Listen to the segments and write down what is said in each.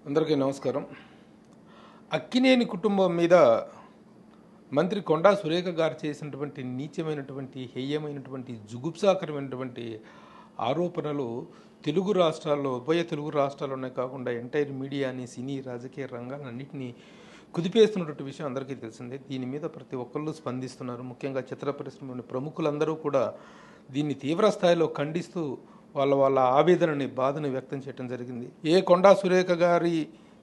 అందరికీ నమస్కారం. అక్కినేని కుటుంబం మీద మంత్రి కొండా సురేఖ గారు చేసినటువంటి నీచమైనటువంటి, హేయమైనటువంటి, జుగుప్సాకరమైనటువంటి ఆరోపణలు తెలుగు రాష్ట్రాల్లో, ఉభయ తెలుగు రాష్ట్రాల్లోనే కాకుండా ఎంటైర్ మీడియాని, సినీ, రాజకీయ రంగాలన్నింటినీ కుదిపేస్తున్నటువంటి విషయం అందరికీ తెలిసిందే. దీని మీద ప్రతి ఒక్కళ్ళు స్పందిస్తున్నారు. ముఖ్యంగా చిత్ర పరిశ్రమలోని ప్రముఖులందరూ కూడా దీన్ని తీవ్ర స్థాయిలో ఖండిస్తూ వాళ్ళ ఆవేదనని, బాధను వ్యక్తం చేయడం జరిగింది. కొండా సురేఖ గారి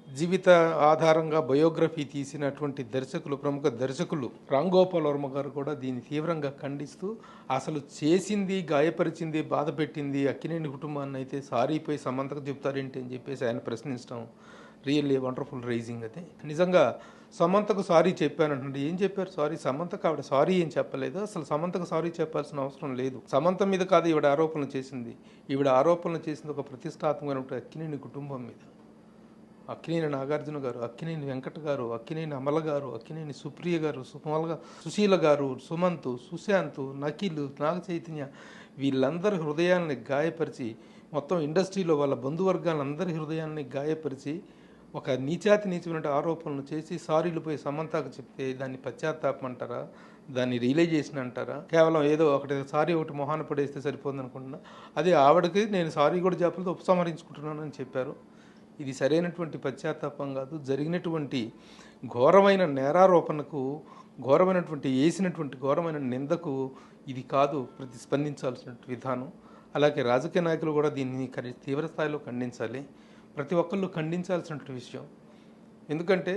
జీవిత ఆధారంగా బయోగ్రఫీ తీసినటువంటి దర్శకులు, ప్రముఖ దర్శకులు రామ్ గోపాల్ వర్మ గారు కూడా దీన్ని తీవ్రంగా ఖండిస్తూ, అసలు చేసింది, గాయపరిచింది, బాధ పెట్టింది అక్కినేని కుటుంబాన్ని అయితే సారీపోయి సమంతకు చెప్తారేంటి అని చెప్పేసి ఆయన ప్రశ్నించడం రియల్లీ వండర్ఫుల్ రైజింగ్. అది నిజంగా సమంతకు సారీ చెప్పానంటే ఏం చెప్పారు? సారీ సమంతకు ఆవిడ సారీ ఏం చెప్పలేదు. అసలు సమంతకు సారీ చెప్పాల్సిన అవసరం లేదు. సమంత మీద కాదు ఈవిడ ఆరోపణలు చేసింది. ఈవిడ ఆరోపణలు చేసింది ఒక ప్రతిష్టాత్మకమైన అక్కినేని కుటుంబం మీద. అక్కినేని నాగార్జున గారు, అక్కినేని వెంకట గారు, అక్కినేని అమల గారు, అక్కినేని సుప్రియ గారు, సుశీల గారు, సుమంత్, సుశాంత్, నకిల్, నాగ చైతన్య, వీళ్ళందరి హృదయాన్ని గాయపరిచి, మొత్తం ఇండస్ట్రీలో వాళ్ళ బంధువర్గాలందరి హృదయాన్ని గాయపరిచి ఒక నీచమైన ఆరోపణలు చేసి సారీలు పోయి సమంతకు చెప్తే దాన్ని పశ్చాత్తాపం అంటారా? దాన్ని రియలైజేషన్ అంటారా? కేవలం ఏదో ఒకటి మొహాన పడేస్తే సరిపోతుంది అనుకుంటున్నా. అదే ఆవిడకి నేను సారీ కూడా చెప్పలేదు, ఉపసంహరించుకుంటున్నానని చెప్పారు. ఇది సరైనటువంటి పశ్చాత్తాపం కాదు. జరిగినటువంటి ఘోరమైన నేరారోపణకు, వేసినటువంటి ఘోరమైన నిందకు ఇది కాదు ప్రతిస్పందించాల్సిన విధానం. అలాగే రాజకీయ నాయకులు కూడా దీన్ని తీవ్ర స్థాయిలో ఖండించాలి. ప్రతి ఒక్కళ్ళు ఖండించాల్సినటువంటి విషయం. ఎందుకంటే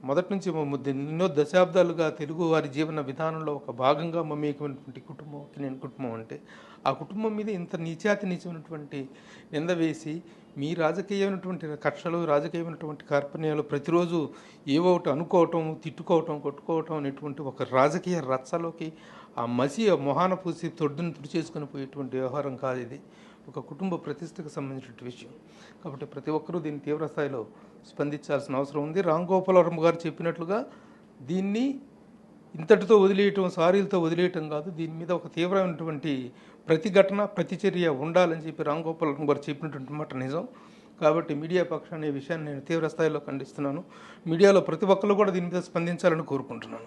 మొదటి నుంచి ఎన్నో దశాబ్దాలుగా తెలుగు వారి జీవన విధానంలో ఒక భాగంగా మమేకమైనటువంటి కుటుంబం అక్కినేని కుటుంబం అంటే, ఆ కుటుంబం మీద ఇంత నీచమైనటువంటి నింద వేసి, మీ రాజకీయమైనటువంటి కక్షలు, రాజకీయమైనటువంటి కార్పణ్యాలు ప్రతిరోజు ఏవో ఒకటి అనుకోవటం, తిట్టుకోవటం, కొట్టుకోవటం అనేటువంటి ఒక రాజకీయ రచ్చలోకి ఆ మొహాన పూసి తొడ్డును తుడిచేసుకొని పోయేటువంటి వ్యవహారం కాదు ఇది. ఒక కుటుంబ ప్రతిష్టకు సంబంధించిన విషయం. కాబట్టి ప్రతి ఒక్కరూ దీన్ని తీవ్ర స్థాయిలో స్పందించాల్సిన అవసరం ఉంది. రామ్ గోపాల్ వర్మ గారు చెప్పినట్లుగా దీన్ని ఇంతటితో వదిలేయటం, సారీలతో వదిలేయటం కాదు. దీని మీద ఒక తీవ్రమైనటువంటి ప్రతిఘటన, ప్రతిచర్య ఉండాలని చెప్పి రామ్ గోపాల్ వర్మ గారు చెప్పినటువంటి మాట నిజం. కాబట్టి మీడియా పక్షాన్ని ఈ విషయాన్ని నేను తీవ్ర స్థాయిలో ఖండిస్తున్నాను. మీడియాలో ప్రతి ఒక్కరు కూడా దీని మీద స్పందించాలని కోరుకుంటున్నాను.